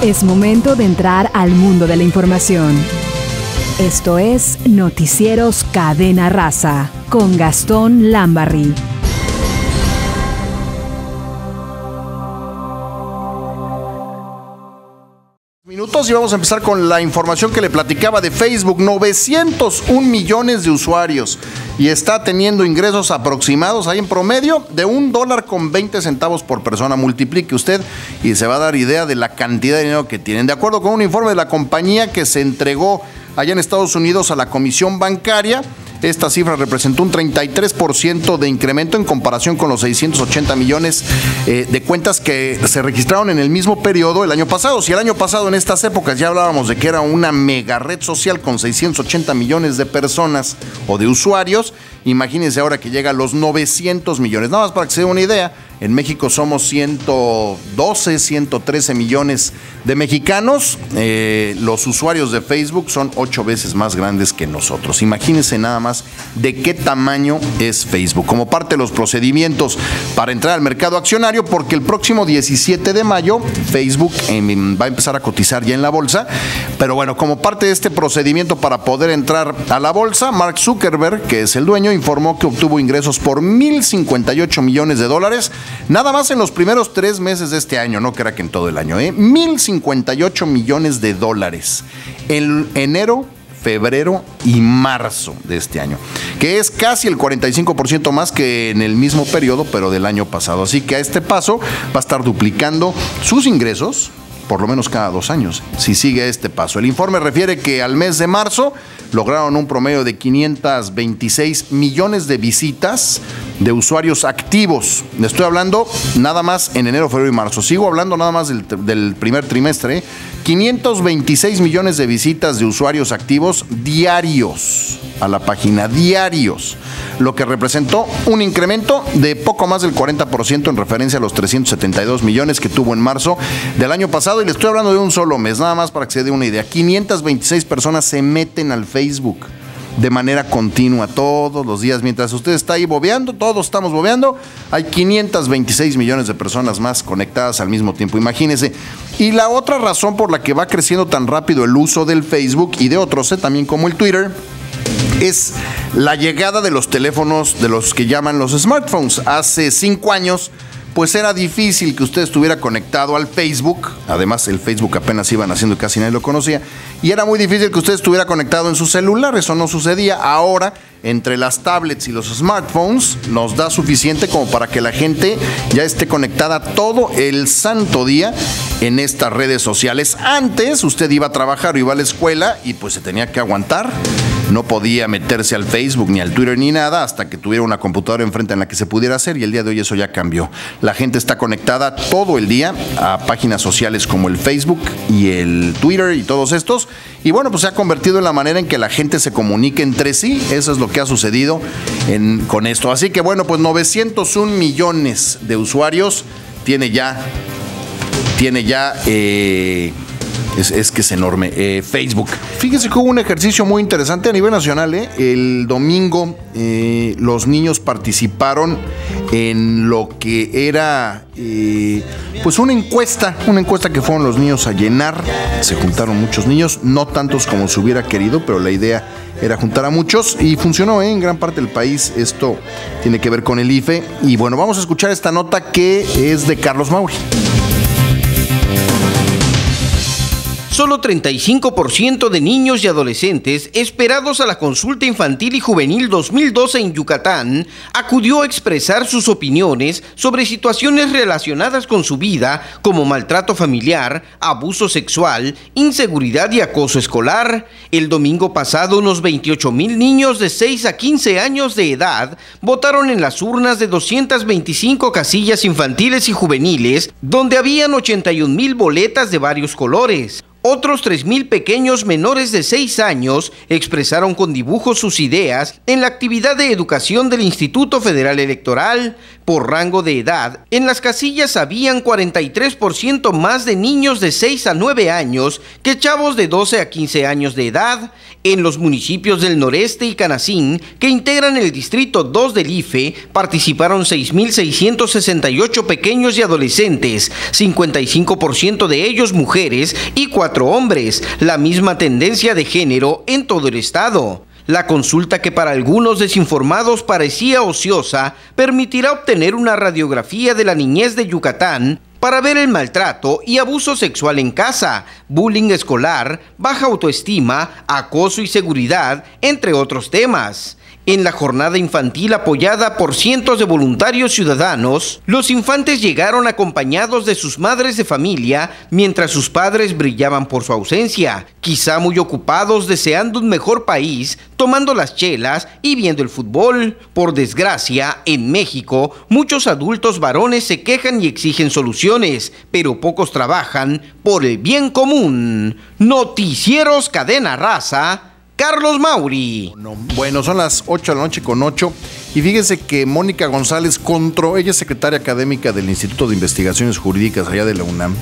Es momento de entrar al mundo de la información. Esto es Noticieros Cadena Raza, con Gastón Lambarri. Minutos y vamos a empezar con la información que le platicaba de Facebook. 901 millones de usuarios y está teniendo ingresos aproximados ahí en promedio de $1.20 por persona. Multiplique usted y se va a dar idea de la cantidad de dinero que tienen. De acuerdo con un informe de la compañía que se entregó allá en Estados Unidos a la Comisión Bancaria, esta cifra representó un 33% de incremento en comparación con los 680 millones de cuentas que se registraron en el mismo periodo el año pasado. Si el año pasado en estas épocas ya hablábamos de que era una mega red social con 680 millones de personas o de usuarios, imagínense ahora que llega a los 900 millones. Nada más para que se dé una idea, en México somos 112, 113 millones de mexicanos. Los usuarios de Facebook son 8 veces más grandes que nosotros. Imagínense nada más de qué tamaño es Facebook. Como parte de los procedimientos para entrar al mercado accionario, porque el próximo 17 de mayo Facebook va a empezar a cotizar ya en la bolsa. Pero bueno, como parte de este procedimiento para poder entrar a la bolsa, Mark Zuckerberg, que es el dueño, informó que obtuvo ingresos por $1,058 millones. Nada más en los primeros 3 meses de este año, no crea que en todo el año, $1,058 millones en enero, febrero y marzo de este año, que es casi el 45% más que en el mismo periodo, pero del año pasado. Así que a este paso va a estar duplicando sus ingresos por lo menos cada 2 años, si sigue este paso. El informe refiere que al mes de marzo lograron un promedio de 526 millones de visitas de usuarios activos. Le estoy hablando nada más en enero, febrero y marzo. Sigo hablando nada más del primer trimestre. 526 millones de visitas de usuarios activos diarios a la página, diarios, lo que representó un incremento de poco más del 40% en referencia a los 372 millones que tuvo en marzo del año pasado. Y le estoy hablando de un solo mes, nada más para que se dé una idea. 526 personas se meten al Facebook de manera continua todos los días. Mientras usted está ahí bobeando, todos estamos bobeando, hay 526 millones de personas más conectadas al mismo tiempo. Imagínense. Y la otra razón por la que va creciendo tan rápido el uso del Facebook y de otros, también como el Twitter, es la llegada de los teléfonos, de los que llaman los smartphones. Hace 5 años, pues era difícil que usted estuviera conectado al Facebook. Además, el Facebook apenas iba naciendo y casi nadie lo conocía. Y era muy difícil que usted estuviera conectado en su celular. Eso no sucedía. Ahora, entre las tablets y los smartphones, nos da suficiente como para que la gente ya esté conectada todo el santo día en estas redes sociales. Antes, usted iba a trabajar o iba a la escuela y pues se tenía que aguantar. No podía meterse al Facebook, ni al Twitter, ni nada, hasta que tuviera una computadora enfrente en la que se pudiera hacer, y el día de hoy eso ya cambió. La gente está conectada todo el día a páginas sociales como el Facebook y el Twitter y todos estos, y bueno, pues se ha convertido en la manera en que la gente se comunique entre sí. Eso es lo que ha sucedido con esto. Así que bueno, pues 901 millones de usuarios tiene ya es que es enorme, Facebook. Fíjense que hubo un ejercicio muy interesante a nivel nacional. El domingo los niños participaron en lo que era pues una encuesta que fueron los niños a llenar. Se juntaron muchos niños, no tantos como se hubiera querido, pero la idea era juntar a muchos y funcionó en gran parte del país. Esto tiene que ver con el IFE. Y bueno, vamos a escuchar esta nota que es de Carlos Mauri. Solo 35% de niños y adolescentes esperados a la consulta infantil y juvenil 2012 en Yucatán acudió a expresar sus opiniones sobre situaciones relacionadas con su vida, como maltrato familiar, abuso sexual, inseguridad y acoso escolar. El domingo pasado, unos 28,000 niños de 6 a 15 años de edad votaron en las urnas de 225 casillas infantiles y juveniles, donde habían 81,000 boletas de varios colores. Otros 3,000 pequeños menores de 6 años expresaron con dibujos sus ideas en la actividad de educación del Instituto Federal Electoral. Por rango de edad, en las casillas habían 43% más de niños de 6 a 9 años que chavos de 12 a 15 años de edad. En los municipios del Noreste y Canacín, que integran el Distrito 2 del IFE, participaron 6,668 pequeños y adolescentes, 55% de ellos mujeres y 4 hombres, la misma tendencia de género en todo el estado. La consulta, que para algunos desinformados parecía ociosa, permitirá obtener una radiografía de la niñez de Yucatán para ver el maltrato y abuso sexual en casa, bullying escolar, baja autoestima, acoso y seguridad, entre otros temas. En la jornada infantil apoyada por cientos de voluntarios ciudadanos, los infantes llegaron acompañados de sus madres de familia, mientras sus padres brillaban por su ausencia, quizá muy ocupados deseando un mejor país, tomando las chelas y viendo el fútbol. Por desgracia, en México, muchos adultos varones se quejan y exigen soluciones, pero pocos trabajan por el bien común. Noticieros Cadena Raza, Carlos Mauri. Bueno, son las 8 de la noche con 8 y fíjese que Mónica González Contro, ella es secretaria académica del Instituto de Investigaciones Jurídicas allá de la UNAM,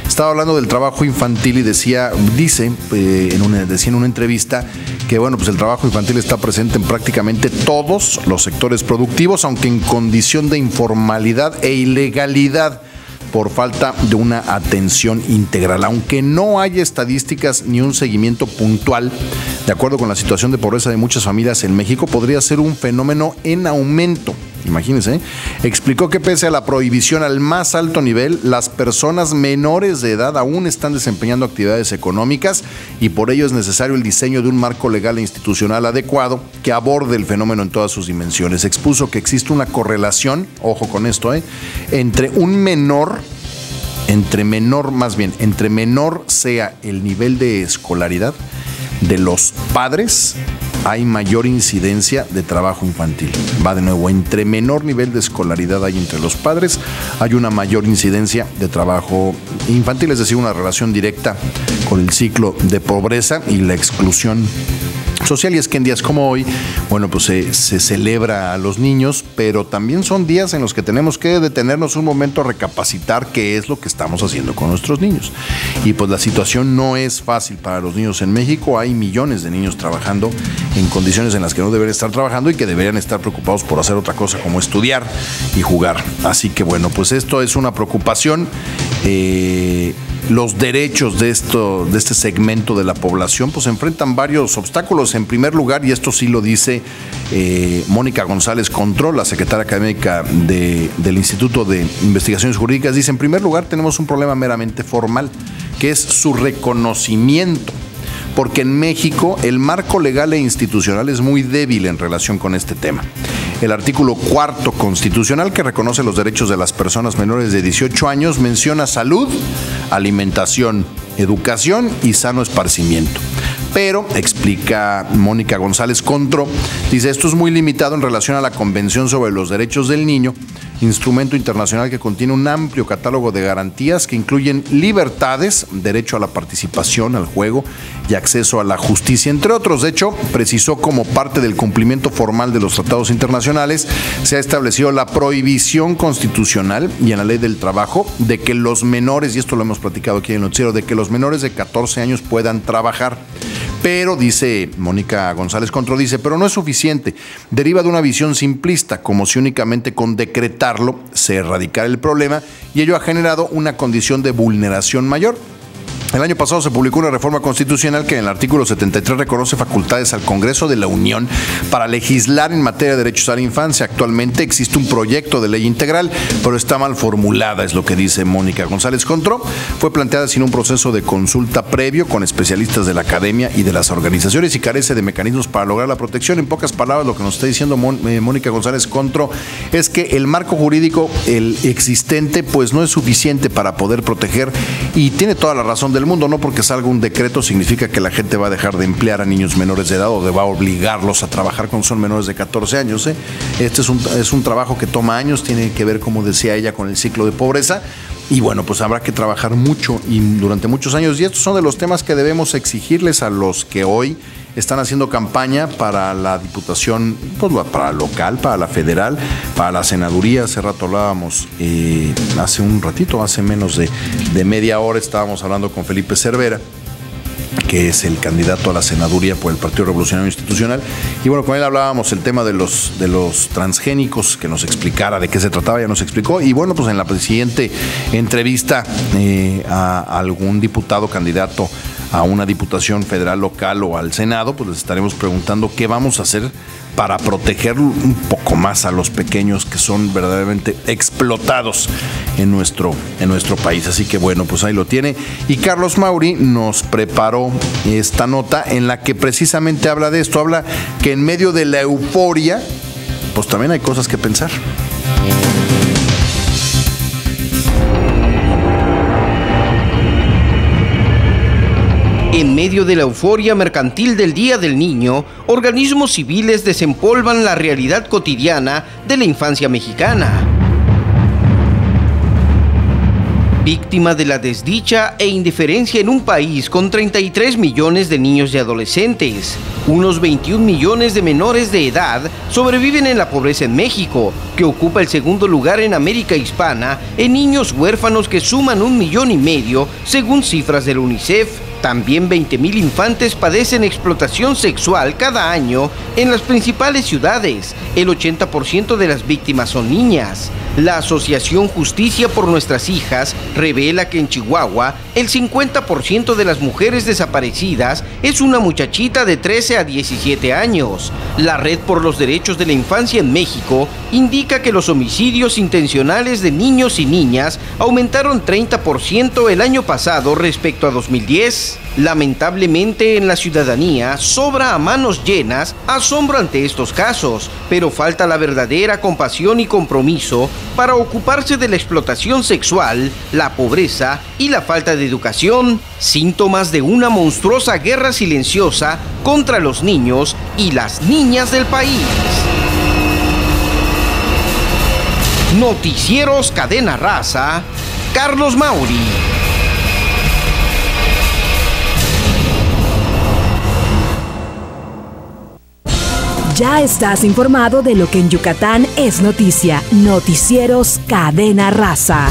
estaba hablando del trabajo infantil y decía en una entrevista que bueno, pues el trabajo infantil está presente en prácticamente todos los sectores productivos, aunque en condición de informalidad e ilegalidad, por falta de una atención integral. Aunque no haya estadísticas ni un seguimiento puntual, de acuerdo con la situación de pobreza de muchas familias en México, podría ser un fenómeno en aumento. Imagínense, explicó que pese a la prohibición al más alto nivel, las personas menores de edad aún están desempeñando actividades económicas y por ello es necesario el diseño de un marco legal e institucional adecuado que aborde el fenómeno en todas sus dimensiones. Expuso que existe una correlación, ojo con esto, entre menor sea el nivel de escolaridad de los padres, hay mayor incidencia de trabajo infantil. Va de nuevo, entre menor nivel de escolaridad hay entre los padres, hay una mayor incidencia de trabajo infantil, es decir, una relación directa con el ciclo de pobreza y la exclusión social. Y es que en días como hoy, bueno, pues se celebra a los niños, pero también son días en los que tenemos que detenernos un momento a recapacitar qué es lo que estamos haciendo con nuestros niños. Y pues la situación no es fácil para los niños en México. Hay millones de niños trabajando en condiciones en las que no deberían estar trabajando y que deberían estar preocupados por hacer otra cosa como estudiar y jugar. Así que bueno, pues esto es una preocupación. Los derechos de este segmento de la población pues enfrentan varios obstáculos. En primer lugar, y esto sí lo dice Mónica González Contro, la secretaria académica del Instituto de Investigaciones Jurídicas, dice: en primer lugar tenemos un problema meramente formal, que es su reconocimiento, porque en México el marco legal e institucional es muy débil en relación con este tema. El artículo 4 constitucional, que reconoce los derechos de las personas menores de 18 años, menciona salud, alimentación, educación y sano esparcimiento. Pero, explica Mónica González Contro, dice, esto es muy limitado en relación a la Convención sobre los Derechos del Niño, instrumento internacional que contiene un amplio catálogo de garantías que incluyen libertades, derecho a la participación, al juego y acceso a la justicia, entre otros. De hecho, precisó, como parte del cumplimiento formal de los tratados internacionales, se ha establecido la prohibición constitucional y en la ley del trabajo de que los menores, y esto lo hemos platicado aquí en el noticiero, de que los menores de 14 años puedan trabajar. Pero, dice Mónica González Contro, pero no es suficiente. Deriva de una visión simplista, como si únicamente con decretarlo se erradicara el problema, y ello ha generado una condición de vulneración mayor. El año pasado se publicó una reforma constitucional que en el artículo 73 reconoce facultades al Congreso de la Unión para legislar en materia de derechos a la infancia. Actualmente existe un proyecto de ley integral, pero está mal formulada, es lo que dice Mónica González Contro. Fue planteada sin un proceso de consulta previo con especialistas de la academia y de las organizaciones y carece de mecanismos para lograr la protección. En pocas palabras, lo que nos está diciendo Mónica González Contro es que el marco jurídico, el existente, pues no es suficiente para poder proteger, y tiene toda la razón del mundo. No porque salga un decreto significa que la gente va a dejar de emplear a niños menores de edad o va a obligarlos a trabajar cuando son menores de 14 años. Este es un trabajo que toma años, tiene que ver, como decía ella, con el ciclo de pobreza. Y bueno, pues habrá que trabajar mucho y durante muchos años. Y estos son de los temas que debemos exigirles a los que hoy están haciendo campaña para la diputación, pues, para la local, para la federal, para la senaduría. Hace rato hablábamos, hace un ratito, hace menos de media hora, estábamos hablando con Felipe Cervera, que es el candidato a la senaduría por el Partido Revolucionario Institucional. Y bueno, con él hablábamos el tema de los transgénicos, que nos explicara de qué se trataba, ya nos explicó. Y bueno, pues en la siguiente entrevista a algún diputado candidato a una diputación federal, local o al Senado, pues les estaremos preguntando qué vamos a hacer para proteger un poco más a los pequeños que son verdaderamente explotados en nuestro país. Así que bueno, pues ahí lo tiene. Y Carlos Mauri nos preparó esta nota en la que precisamente habla de esto, habla que en medio de la euforia, pues también hay cosas que pensar. En medio de la euforia mercantil del Día del Niño, organismos civiles desempolvan la realidad cotidiana de la infancia mexicana. Víctima de la desdicha e indiferencia en un país con 33 millones de niños y adolescentes, unos 21 millones de menores de edad sobreviven en la pobreza en México, que ocupa el segundo lugar en América Hispana en niños huérfanos que suman 1,5 millones según cifras del UNICEF. También 20,000 infantes padecen explotación sexual cada año en las principales ciudades. El 80% de las víctimas son niñas. La Asociación Justicia por Nuestras Hijas revela que en Chihuahua el 50% de las mujeres desaparecidas es una muchachita de 13 a 17 años. La Red por los Derechos de la Infancia en México indica que los homicidios intencionales de niños y niñas aumentaron 30% el año pasado respecto a 2010. Lamentablemente en la ciudadanía sobra a manos llenas asombro ante estos casos, pero falta la verdadera compasión y compromiso para ocuparse de la explotación sexual, la pobreza y la falta de educación, síntomas de una monstruosa guerra silenciosa contra los niños y las niñas del país. Noticieros Cadena Raza, Carlos Mauri. Ya estás informado de lo que en Yucatán es noticia. Noticieros Cadena Raza.